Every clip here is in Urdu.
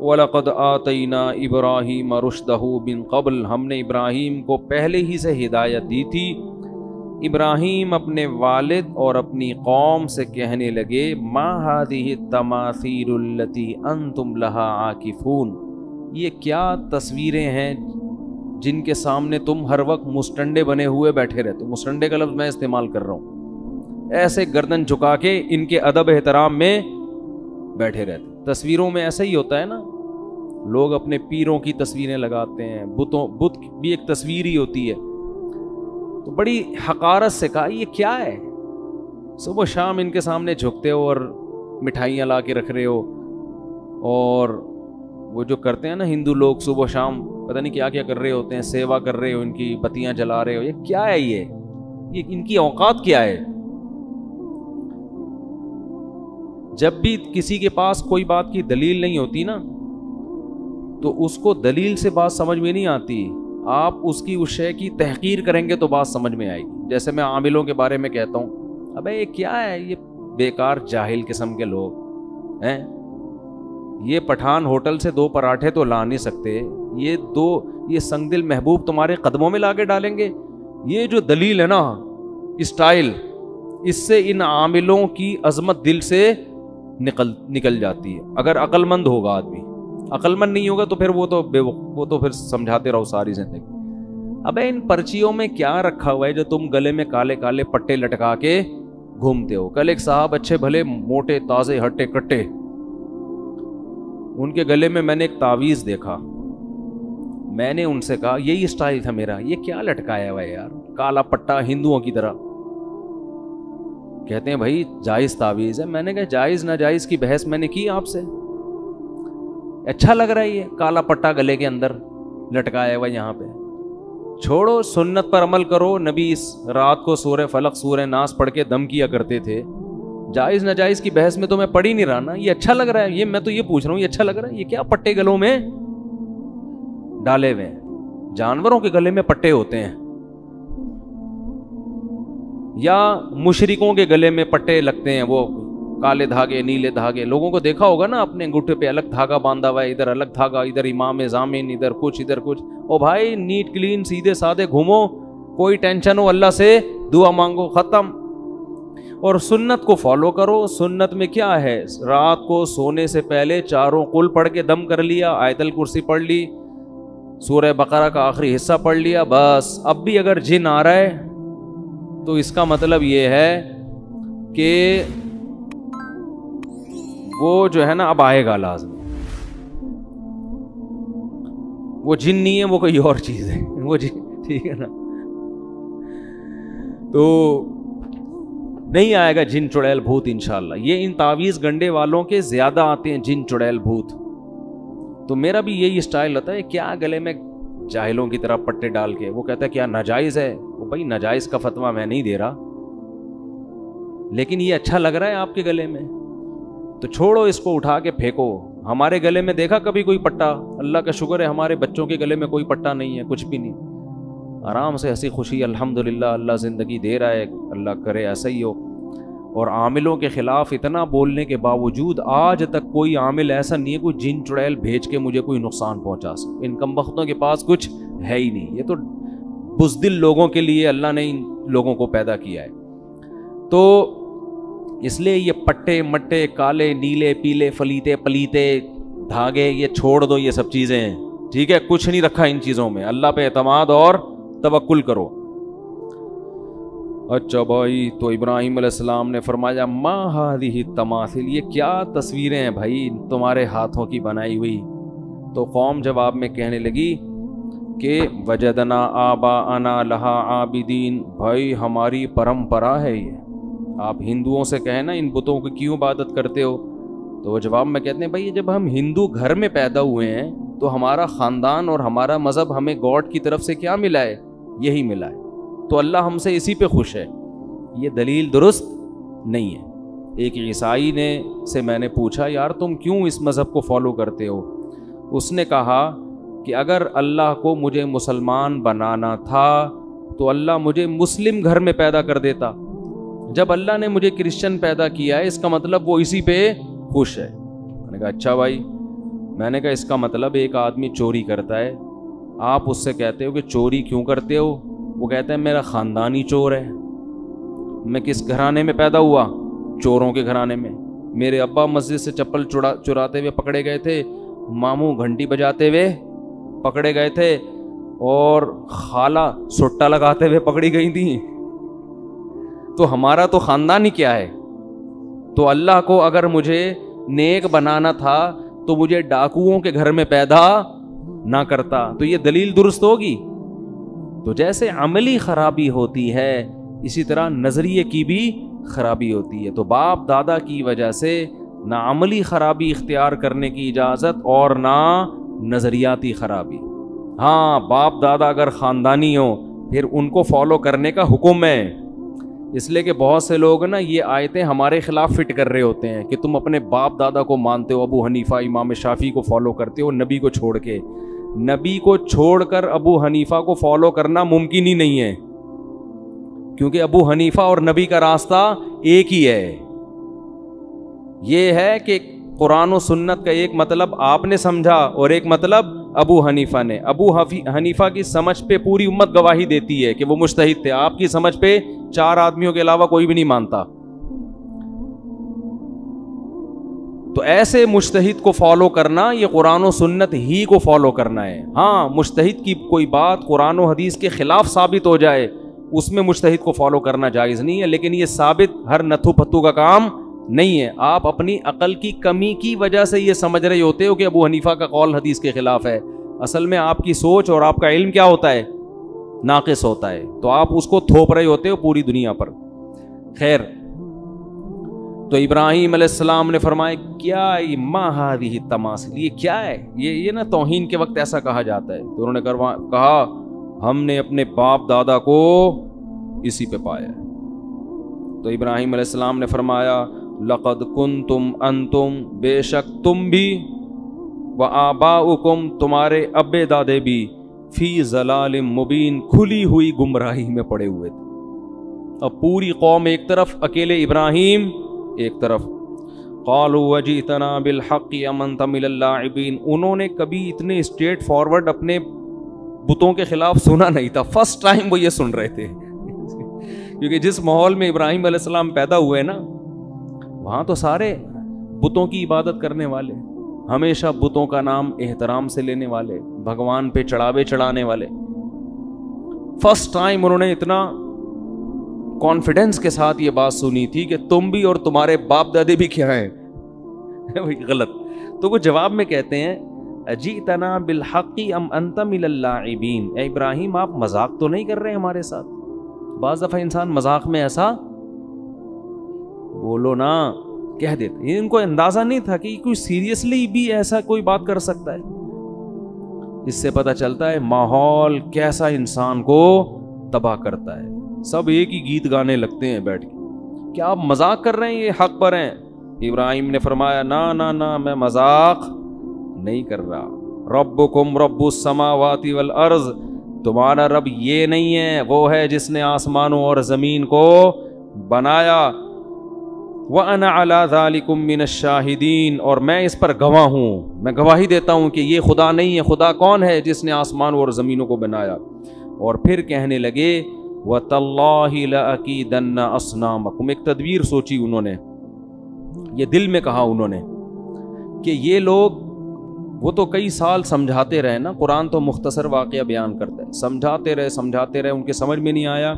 وَلَقَدْ آتَيْنَا إِبْرَاهِيمَ رُشْدَهُ مِن قَبْلُ، ہم نے ابراہیم کو پہلے ہی سے ہدایت دی تھی۔ ابراہیم اپنے والد اور اپنی قوم سے کہنے لگے ما هذه التماثيل التي انتم لها عاکفون، یہ کیا تصویریں ہیں جن کے سامنے تم ہر وقت مستنڈے بنے ہوئے بیٹھے رہتے ہو۔ مستنڈے کا لفظ میں استعمال کر رہا ہوں، ایسے گردن جھکا کے ان کے ادب احترام میں بیٹھے رہتے۔ تصویروں میں ایسا ہی ہوتا ہے نا، لوگ اپنے پیروں کی تصویریں لگاتے ہیں، بت بھی ایک تصویر ہی ہوتی ہے۔ تو بڑی حقارت سے کہا یہ کیا ہے، صبح شام ان کے سامنے جھکتے ہو اور مٹھائیاں لا کے رکھ رہے ہو، اور وہ جو کرتے ہیں نا ہندو لوگ صبح شام پتہ نہیں کیا کیا کر رہے ہوتے ہیں، سیوا کر رہے ہو، ان کی بتیاں جلا رہے ہو، یہ کیا ہے، یہ ان کی اوقات کیا ہے؟ جب بھی کسی کے پاس کوئی بات کی دلیل نہیں ہوتی نا تو اس کو دلیل سے بات سمجھ میں نہیں آتی، آپ اس کی اس شے کی تحقیر کریں گے تو بات سمجھ میں آئے گی۔ جیسے میں عاملوں کے بارے میں کہتا ہوں، ابے یہ کیا ہے، یہ بیکار جاہل قسم کے لوگ ہیں، یہ پٹھان ہوٹل سے 2 پراٹھے تو لا نہیں سکتے، یہ سنگ دل محبوب تمہارے قدموں میں لا کے ڈالیں گے۔ یہ جو دلیل ہے نا، اسٹائل، اس سے ان عاملوں کی عظمت دل سے نکل جاتی ہے۔ اگر عقل مند ہوگا آدمی، عقل مند نہیں ہوگا تو پھر وہ تو پھر سمجھاتے رہو ساری زندگی۔ ابے ان پرچیوں میں کیا رکھا ہوا ہے جو تم گلے میں کالے کالے پٹے لٹکا کے گھومتے ہو؟ کل ایک صاحب اچھے بھلے موٹے تازے ہٹے کٹے، ان کے گلے میں نے ایک تعویذ دیکھا، میں نے ان سے کہا یہی اسٹائل تھا میرا، یہ کیا لٹکایا ہوا ہے یار، کالا پٹا ہندوؤں کی طرح۔ کہتے ہیں بھائی جائز تعویذ ہے۔ میں نے کہا جائز ناجائز کی بحث میں نے کی آپ سے، اچھا لگ رہا ہے یہ کالا پٹا گلے کے اندر لٹکایا ہوا یہاں پہ، چھوڑو سنت پر عمل کرو۔ نبی اس رات کو سورہ فلق سورہ ناس پڑھ کے دم کیا کرتے تھے، جائز ناجائز کی بحث میں تو میں پڑھ ہی نہیں رہا نا، یہ اچھا لگ رہا ہے، یہ میں تو یہ پوچھ رہا ہوں یہ اچھا لگ رہا ہے، یہ کیا پٹے گلوں میں ڈالے ہوئے ہیں؟ جانوروں کے گلے میں پٹے ہوتے ہیں یا مشرکوں کے گلے میں پٹے لگتے ہیں، وہ کالے دھاگے نیلے دھاگے، لوگوں کو دیکھا ہوگا نا اپنے انگوٹھے پہ الگ دھاگا باندھا ہوا ہے، ادھر الگ دھاگا، ادھر امام ضامن، ادھر کچھ۔ او بھائی نیٹ کلین سیدھے سادے گھومو، کوئی ٹینشن ہو اللہ سے دعا مانگو، ختم۔ اور سنت کو فالو کرو۔ سنت میں کیا ہے، رات کو سونے سے پہلے 4 قل پڑھ کے دم کر لیا، آیت الکرسی پڑھ لی، سورہ بقرہ کا آخری حصہ پڑھ لیا، بس۔ اب بھی اگر جن آ رہا ہے تو اس کا مطلب یہ ہے کہ وہ جو ہے نا اب آئے گا لازمی، وہ جن نہیں ہے، وہ کوئی اور چیز ہے، وہ جن، ٹھیک ہے نا، تو نہیں آئے گا جن چڑیل بھوت انشاءاللہ۔ یہ ان تعویذ گنڈے والوں کے زیادہ آتے ہیں جن چڑیل بھوت۔ تو میرا بھی یہی اسٹائل ہوتا ہے، کیا گلے میں جاہلوں کی طرح پٹے ڈال کے، وہ کہتا ہے کیا ناجائز ہے؟ وہ بھائی ناجائز کا فتویٰ میں نہیں دے رہا، لیکن یہ اچھا لگ رہا ہے آپ کے گلے میں تو چھوڑو، اس کو اٹھا کے پھینکو۔ ہمارے گلے میں دیکھا کبھی کوئی پٹا؟ اللہ کا شکر ہے ہمارے بچوں کے گلے میں کوئی پٹا نہیں ہے، کچھ بھی نہیں، آرام سے ہنسی خوشی الحمدللہ اللہ زندگی دے رہا ہے، اللہ کرے ایسا ہی ہو۔ اور عاملوں کے خلاف اتنا بولنے کے باوجود آج تک کوئی عامل ایسا نہیں ہے کوئی جن چڑیل بھیج کے مجھے کوئی نقصان پہنچا سکے۔ ان کمبختوں کے پاس کچھ ہے ہی نہیں، یہ تو بزدل لوگوں کے لیے اللہ نے ان لوگوں کو پیدا کیا ہے۔ تو اس لیے یہ پٹے مٹے کالے نیلے پیلے فلیتے پلیتے دھاگے یہ چھوڑ دو، یہ سب چیزیں ہیں، ٹھیک ہے، کچھ نہیں رکھا ان چیزوں میں، اللہ پہ اعتماد اور توکل کرو۔ اچھا بھائی، تو ابراہیم علیہ السلام نے فرمایا ما هذه التماثيل، یہ کیا تصویریں ہیں بھائی تمہارے ہاتھوں کی بنائی ہوئی؟ تو قوم جواب میں کہنے لگی کہ وجدنا آباءنا لها عابدین، بھائی ہماری پرمپرا ہے یہ، آپ ہندوؤں سے کہیں نا ان بتوں کی کیوں عبادت کرتے ہو؟ تو وہ جواب میں کہتے ہیں بھائی جب ہم ہندو گھر میں پیدا ہوئے ہیں تو ہمارا خاندان اور ہمارا مذہب ہمیں گاڈ کی طرف سے کیا ملا ہے؟ یہی ملا ہے، تو اللہ ہم سے اسی پہ خوش ہے۔ یہ دلیل درست نہیں ہے۔ ایک عیسائی سے میں نے پوچھا یار تم کیوں اس مذہب کو فالو کرتے ہو؟ اس نے کہا کہ اگر اللہ کو مجھے مسلمان بنانا تھا تو اللہ مجھے مسلم گھر میں پیدا کر دیتا، جب اللہ نے مجھے کرسچن پیدا کیا ہے اس کا مطلب وہ اسی پہ خوش ہے۔ میں نے کہا اچھا بھائی، میں نے کہا اس کا مطلب ایک آدمی چوری کرتا ہے, آپ اس سے کہتے ہو کہ چوری کیوں کرتے ہو, وہ کہتا ہے میرا خاندانی چور ہے. میں کس گھرانے میں پیدا ہوا؟ چوروں کے گھرانے میں. میرے ابا مسجد سے چپل چراتے ہوئے پکڑے گئے تھے, ماموں گھنٹی بجاتے ہوئے پکڑے گئے تھے, اور خالہ سٹا لگاتے ہوئے پکڑی گئی تھیں. تو ہمارا تو خاندان ہی کیا ہے. تو اللہ کو اگر مجھے نیک بنانا تھا تو مجھے ڈاکوؤں کے گھر میں پیدا نہ کرتا. تو یہ دلیل درست ہوگی. تو جیسے عملی خرابی ہوتی ہے اسی طرح نظریے کی بھی خرابی ہوتی ہے. تو باپ دادا کی وجہ سے نہ عملی خرابی اختیار کرنے کی اجازت اور نہ نظریاتی خرابی. ہاں باپ دادا اگر خاندانی ہو پھر ان کو فالو کرنے کا حکم ہے. اس لیے کہ بہت سے لوگ نا یہ آیتیں ہمارے خلاف فٹ کر رہے ہوتے ہیں کہ تم اپنے باپ دادا کو مانتے ہو, ابو حنیفہ امام شافعی کو فالو کرتے ہو نبی کو چھوڑ کے. نبی کو چھوڑ کر ابو حنیفہ کو فالو کرنا ممکن ہی نہیں ہے, کیونکہ ابو حنیفہ اور نبی کا راستہ ایک ہی ہے. یہ ہے کہ قرآن و سنت کا ایک مطلب آپ نے سمجھا اور ایک مطلب ابو حنیفہ نے. ابو حنیفہ کی سمجھ پہ پوری امت گواہی دیتی ہے کہ وہ مجتہد تھے, آپ کی سمجھ پہ 4 آدمیوں کے علاوہ کوئی بھی نہیں مانتا. تو ایسے مجتہد کو فالو کرنا یہ قرآن و سنت ہی کو فالو کرنا ہے. ہاں مجتہد کی کوئی بات قرآن و حدیث کے خلاف ثابت ہو جائے اس میں مجتہد کو فالو کرنا جائز نہیں ہے, لیکن یہ ثابت ہر نتھو پتھو کا کام نہیں ہے. آپ اپنی عقل کی کمی کی وجہ سے یہ سمجھ رہے ہوتے ہو کہ ابو حنیفہ کا قول حدیث کے خلاف ہے. اصل میں آپ کی سوچ اور آپ کا علم کیا ہوتا ہے؟ ناقص ہوتا ہے. تو آپ اس کو تھوپ رہے ہوتے ہو پوری دنیا پر. خیر, تو ابراہیم علیہ السلام نے فرمایا کیا ما ہذہ التماثیل, یہ کیا ہے؟ یہ نا توہین کے وقت ایسا کہا جاتا ہے. تو انہوں نے کہا ہم نے اپنے باپ دادا کو اسی پہ پایا. تو ابراہیم علیہ السلام نے فرمایا لقد کنتم انتم, بے شک تم بھی, وآباؤکم تمہارے ابے دادے بھی, فی ضلال مبین کھلی ہوئی گمراہی میں پڑے ہوئے تھے. اب پوری قوم ایک طرف, اکیلے ابراہیم ایک طرف. قالوا وجئتنا بالحق ام انت من اللاعبین, انہوں نے کبھی اتنے اسٹریٹ فارورڈ اپنے بتوں کے خلاف سنا نہیں تھا. فرسٹ ٹائم وہ یہ سن رہے تھے, کیونکہ جس ماحول میں ابراہیم علیہ السلام پیدا ہوئے نا وہاں تو سارے بتوں کی عبادت کرنے والے, ہمیشہ بتوں کا نام احترام سے لینے والے, بھگوان پہ چڑھاوے چڑھانے والے. فرسٹ ٹائم انہوں نے اتنا کانفیڈنس کے ساتھ یہ بات سنی تھی کہ تم بھی اور تمہارے باپ دادے بھی کیا ہیں غلط. تو وہ جواب میں کہتے ہیں اجئتنا بالحق ام انت من اللاعبین, اے ابراہیم آپ مذاق تو نہیں کر رہے ہمارے ساتھ؟ بعض دفعہ انسان مذاق میں ایسا بولو نا کہہ دیتے. ان کو اندازہ نہیں تھا کہ کوئی سیریسلی بھی ایسا کوئی بات کر سکتا ہے. اس سے پتہ چلتا ہے ماحول کیسا انسان کو تباہ کرتا ہے. سب ایک ہی گیت گانے لگتے ہیں بیٹھ کے. کیا آپ مذاق کر رہے ہیں؟ یہ حق پر ہیں. ابراہیم نے فرمایا نا میں مذاق نہیں کر رہا. ربکم رب السماوات والارض, تمہارا رب یہ نہیں ہے, وہ ہے جس نے آسمانوں اور زمین کو بنایا. وَأَنَا عَلَى ذَلِكُم مِّنَ الشَّاهِدِينَ, اور میں اس پر گواہ ہوں, میں گواہی دیتا ہوں کہ یہ خدا نہیں ہے. خدا کون ہے؟ جس نے آسمانوں اور زمینوں کو بنایا. اور پھر کہنے لگے وَتَاللَّهِ لَأَكِيدَنَّ أَصْنَامَكُمْ, ایک تدبیر سوچی انہوں نے, یہ دل میں کہا انہوں نے کہ یہ لوگ, وہ تو کئی سال سمجھاتے رہے نا, قرآن تو مختصر واقعہ بیان کرتا ہے, سمجھاتے رہے, ان کے سمجھ میں نہیں آیا.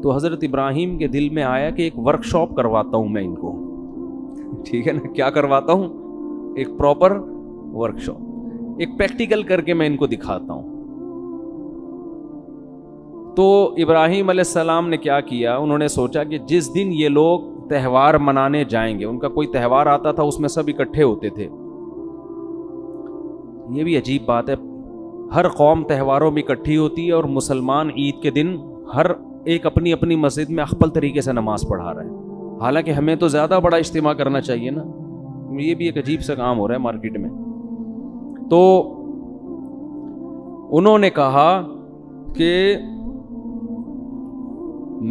تو حضرت ابراہیم کے دل میں آیا کہ ایک ورک شاپ کرواتا ہوں میں ان کو. ٹھیک ہے نا, کیا کرواتا ہوں؟ ایک پراپر ورک شاپ, ایک پریکٹیکل کر کے میں ان کو دکھاتا ہوں. تو ابراہیم علیہ السلام نے کیا کیا, انہوں نے سوچا کہ جس دن یہ لوگ تہوار منانے جائیں گے, ان کا کوئی تہوار آتا تھا اس میں سب اکٹھے ہوتے تھے. یہ بھی عجیب بات ہے, ہر قوم تہواروں میں اکٹھی ہوتی ہے اور مسلمان عید کے دن ہر ایک اپنی اپنی مسجد میں اخپل طریقے سے نماز پڑھا رہے ہیں. حالانکہ ہمیں تو زیادہ بڑا اجتماع کرنا چاہیے نا. یہ بھی ایک عجیب سا کام ہو رہا ہے مارکیٹ میں. تو انہوں نے کہا کہ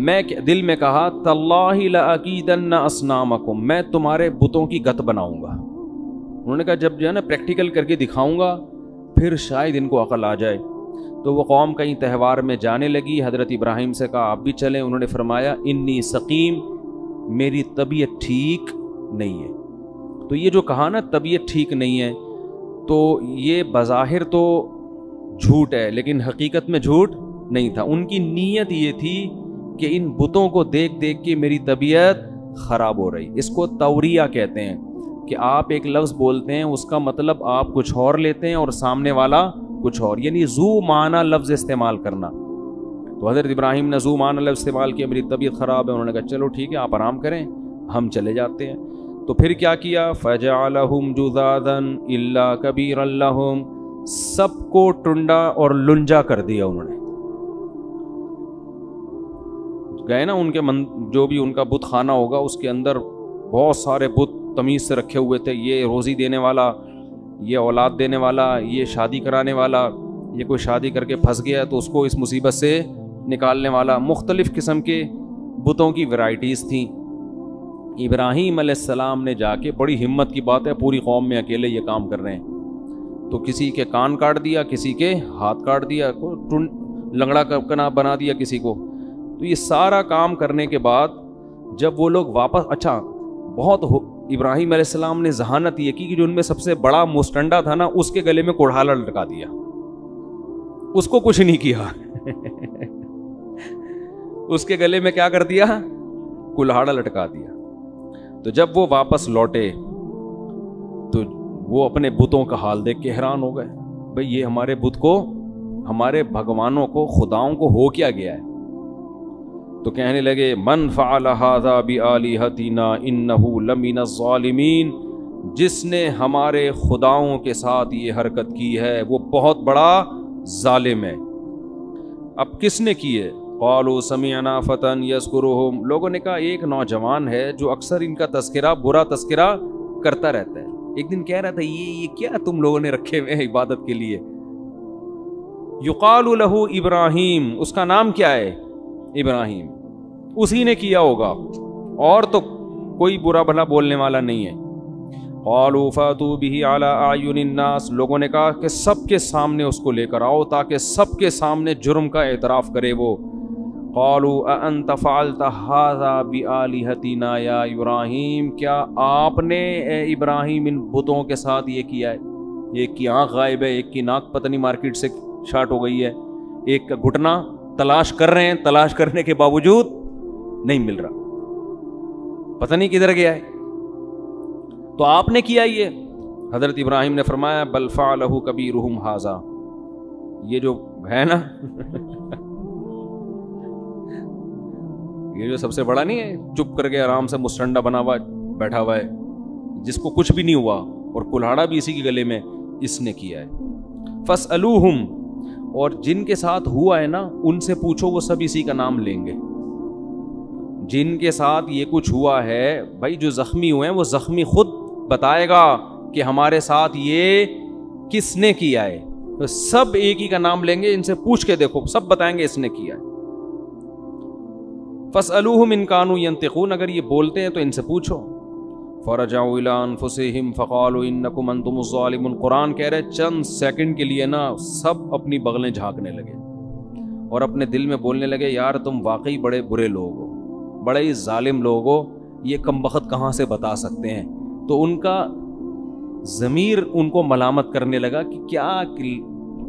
میں دل میں کہا تاللہ لأکیدن اصنامکم, میں تمہارے بتوں کی گت بناؤں گا. انہوں نے کہا جب جو ہے نا پریکٹیکل کر کے دکھاؤں گا پھر شاید ان کو عقل آ جائے. تو وہ قوم کہیں تہوار میں جانے لگی. حضرت ابراہیم سے کہا آپ بھی چلیں. انہوں نے فرمایا انی سقیم، میری طبیعت ٹھیک نہیں ہے. تو یہ جو کہا نا طبیعت ٹھیک نہیں ہے، تو یہ بظاہر تو جھوٹ ہے لیکن حقیقت میں جھوٹ نہیں تھا. ان کی نیت یہ تھی کہ ان بتوں کو دیکھ دیکھ کے میری طبیعت خراب ہو رہی. اس کو توریہ کہتے ہیں کہ آپ ایک لفظ بولتے ہیں اس کا مطلب آپ کچھ اور لیتے ہیں اور سامنے والا کچھ اور، یعنی ذو معنی لفظ استعمال کرنا. تو حضرت ابراہیم نے ذو معنی لفظ استعمال کیا، میری طبیعت خراب ہے. انہوں نے کہا چلو ٹھیک ہے آپ آرام کریں، ہم چلے جاتے ہیں. تو پھر کیا کیا، فَجَعَلَهُمْ جُذَاذًا إِلَّا كَبِيرًا لَهُمْ، سب کو ٹنڈا اور لنجا کر دیا. انہوں نے گئے نا ان کے جو بھی ان کا بت خانہ ہوگا اس کے اندر بہت سارے بت تمیز سے رکھے ہوئے تھے. یہ روزی دینے والا، یہ اولاد دینے والا، یہ شادی کرانے والا، یہ کوئی شادی کر کے پھنس گیا تو اس کو اس مصیبت سے نکالنے والا. مختلف قسم کے بتوں کی ورائٹیز تھیں. ابراہیم علیہ السلام نے جا کے، بڑی ہمت کی بات ہے، پوری قوم میں اکیلے یہ کام کر رہے ہیں، تو کسی کے کان کاٹ دیا، کسی کے ہاتھ کاٹ دیا، لنگڑا کنا بنا دیا کسی کو. تو یہ سارا کام کرنے کے بعد جب وہ لوگ واپس، اچھا بہت ابراہیم علیہ السلام نے ذہانت یہ کی کہ جو ان میں سب سے بڑا مستنڈا تھا نا اس کے گلے میں کوڑھالا لٹکا دیا، اس کو کچھ نہیں کیا اس کے گلے میں کیا کر دیا، کلہاڑا لٹکا دیا. تو جب وہ واپس لوٹے تو وہ اپنے بتوں کا حال دیکھ کے حیران ہو گئے. بھئی یہ ہمارے بت کو، ہمارے بھگوانوں کو، خداؤں کو ہو کیا گیا ہے؟ تو کہنے لگے من فعل هذا بآلہتنا انہ لمن الظالمین، جس نے ہمارے خداؤں کے ساتھ یہ حرکت کی ہے وہ بہت بڑا ظالم ہے. اب کس نے کی ہے؟ قالوا سمعنا فتى یذکرہم، لوگوں نے کہا ایک نوجوان ہے جو اکثر ان کا تذکرہ، برا تذکرہ کرتا رہتا ہے. ایک دن کہہ رہا تھا یہ کیا تم لوگوں نے رکھے ہوئے ہیں عبادت کے لیے. یقال لہ ابراہیم، اس کا نام کیا ہے؟ ابراہیم. اسی نے کیا ہوگا اور تو کوئی برا بھلا بولنے والا نہیں ہے. قالوا فاتوا به علی اعین الناس، لوگوں نے کہا کہ سب کے سامنے اس کو لے کر آؤ تاکہ سب کے سامنے جرم کا اعتراف کرے وہ. قالوا اانت فعلت هذا بآلہتنا یا ابراہیم، کیا آپ نے اے ابراہیم ان بتوں کے ساتھ یہ کیا ہے؟ ایک کی آنکھ غائب ہے، ایک کی ناک پتہ نہیں مارکیٹ سے شارٹ ہو گئی ہے، ایک کا گھٹنا تلاش کر رہے ہیں، تلاش کرنے کے باوجود نہیں مل رہا، پتہ نہیں کدھر گیا ہے. تو آپ نے کیا یہ؟ حضرت ابراہیم نے فرمایا بل فعلہ کبیرہم ھذا، یہ جو ہے نا یہ جو سب سے بڑا نہیں ہے، چپ کر کے آرام سے مستنڈا بنا ہوا بیٹھا ہوا ہے، جس کو کچھ بھی نہیں ہوا اور کلہاڑا بھی اسی کے گلے میں، اس نے کیا ہے. فاسألوہم، اور جن کے ساتھ ہوا ہے نا ان سے پوچھو، وہ سب اسی کا نام لیں گے. جن کے ساتھ یہ کچھ ہوا ہے بھائی، جو زخمی ہوئے ہیں وہ زخمی خود بتائے گا کہ ہمارے ساتھ یہ کس نے کیا ہے. تو سب ایک ہی کا نام لیں گے، ان سے پوچھ کے دیکھو، سب بتائیں گے اس نے کیا ہے. فاسألوہم ان کانوا ینطقون، اگر یہ بولتے ہیں تو ان سے پوچھو. فرجعوا الی انفسہم فقالوا انکم انتم الظالمون، قرآن کہہ رہے چند سیکنڈ کے لیے نا سب اپنی بغلیں جھانکنے لگے اور اپنے دل میں بولنے لگے یار تم واقعی بڑے برے لوگ ہو، بڑے ہی ظالم لوگ ہو، یہ کم بخت کہاں سے بتا سکتے ہیں. تو ان کا ضمیر ان کو ملامت کرنے لگا کہ کیا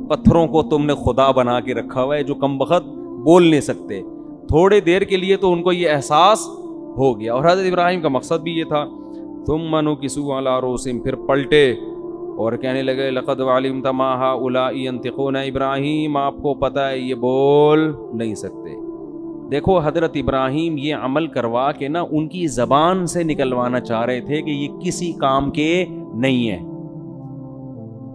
پتھروں کو تم نے خدا بنا کے رکھا ہوا ہے جو کم بخت بول نہیں سکتے. تھوڑے دیر کے لیے تو ان کو یہ احساس ہو گیا، اور حضرت ابراہیم کا مقصد بھی یہ تھا. ثم نکسوا علی رؤوسہم، پھر پلٹے اور کہنے لگے لقد علمت ما ہؤلاء ینطقون، ابراہیم آپ کو پتہ ہے یہ بول نہیں سکتے. دیکھو حضرت ابراہیم یہ عمل کروا کے نا ان کی زبان سے نکلوانا چاہ رہے تھے کہ یہ کسی کام کے نہیں ہے،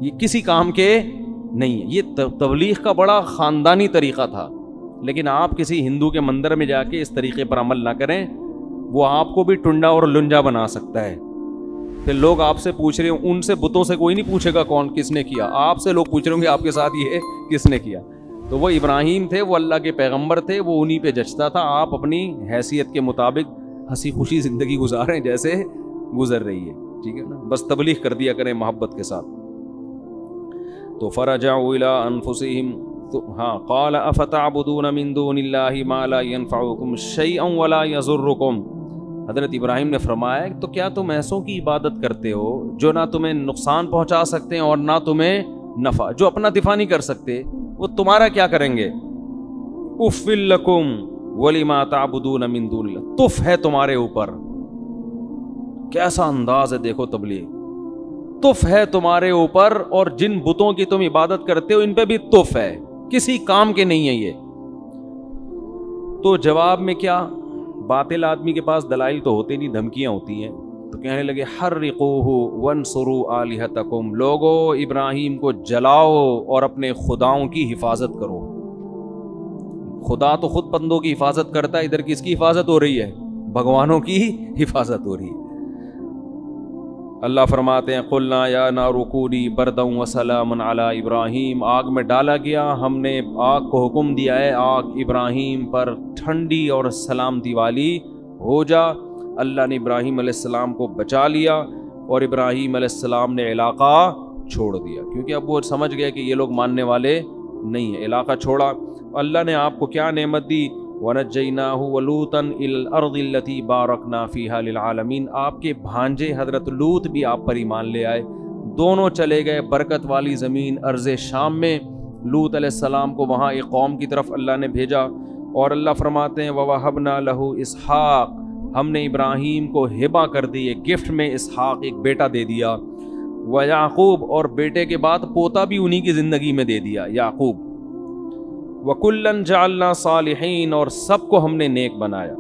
یہ کسی کام کے نہیں ہے. یہ تبلیغ کا بڑا خاندانی طریقہ تھا، لیکن آپ کسی ہندو کے مندر میں جا کے اس طریقے پر عمل نہ کریں، وہ آپ کو بھی ٹنڈا اور لنجا بنا سکتا ہے. پھر لوگ آپ سے پوچھ رہے ہوں، ان سے بتوں سے کوئی نہیں پوچھے گا کون کس نے کیا، آپ سے لوگ پوچھ رہے ہوں گے آپ کے ساتھ یہ کس نے کیا. تو وہ ابراہیم تھے، وہ اللہ کے پیغمبر تھے، وہ انہی پہ جچتا تھا. آپ اپنی حیثیت کے مطابق ہنسی خوشی زندگی گزاریں جیسے گزر رہی ہے. ٹھیک ہے نا, بس تبلیغ کر دیا کریں محبت کے ساتھ. تو فرجعوا الی انفسہم, ہاں, قال افتعبدون من دون اللہ ما لا ينفعکم شیئا ولا یضرکم. حضرت ابراہیم نے فرمایا تو کیا تم ایسوں کی عبادت کرتے ہو جو نہ تمہیں نقصان پہنچا سکتے ہیں اور نہ تمہیں نفع, جو اپنا دفاع نہیں کر سکتے وہ تمہارا کیا کریں گے. اف لکم ولما تعبدون من دون اللہ, تف ہے تمہارے اوپر. کیسا انداز ہے دیکھو تبلیغ, تف ہے تمہارے اوپر, اور جن بتوں کی تم عبادت کرتے ہو ان پہ بھی تف ہے, کسی کام کے نہیں ہے یہ. تو جواب میں کیا, باطل آدمی کے پاس دلائل تو ہوتے نہیں, دھمکیاں ہوتی ہیں. تو کہنے لگے حرقوہ وانصروا آلہتکم, لوگو ابراہیم کو جلاؤ اور اپنے خداؤں کی حفاظت کرو. خدا تو خود بندوں کی حفاظت کرتا ہے, ادھر کس کی حفاظت ہو رہی ہے, بھگوانوں کی حفاظت ہو رہی ہے. اللہ فرماتے ہیں قلنا یا نار کونی بردا وسلاما علی ابراہیم, آگ میں ڈالا گیا ہم نے آگ کو حکم دیا ہے آگ ابراہیم پر ٹھنڈی اور سلامتی والی ہو جا. اللہ نے ابراہیم علیہ السلام کو بچا لیا اور ابراہیم علیہ السلام نے علاقہ چھوڑ دیا, کیونکہ اب وہ سمجھ گئے کہ یہ لوگ ماننے والے نہیں ہیں. علاقہ چھوڑا. اللہ نے آپ کو کیا نعمت دی, وَنَجَّيْنَاهُ وَلُوطًا إِلَى الْأَرْضِ الَّتِي بَارَكْنَا فِيهَا لِلْعَالَمِينَ, آپ کے بھانجے حضرت لوط بھی آپ پر ایمان لے آئے. دونوں چلے گئے برکت والی زمین ارض شام میں. لوط علیہ السلام کو وہاں ایک قوم کی طرف اللہ نے بھیجا, اور اللہ فرماتے ہیں وَوَهَبْنَا لَهُ إِسْحَاقَ, ہم نے ابراہیم کو ہبہ کر دی, گفٹ میں اسحاق ایک بیٹا دے دیا. وَيَعْقُوب, اور بیٹے کے بعد پوتا بھی انہی کی زندگی میں دے دیا یعقوب. وَكُلًّا جَعَلْنَا صَالِحِينَ, اور سب کو ہم نے نیک بنایا.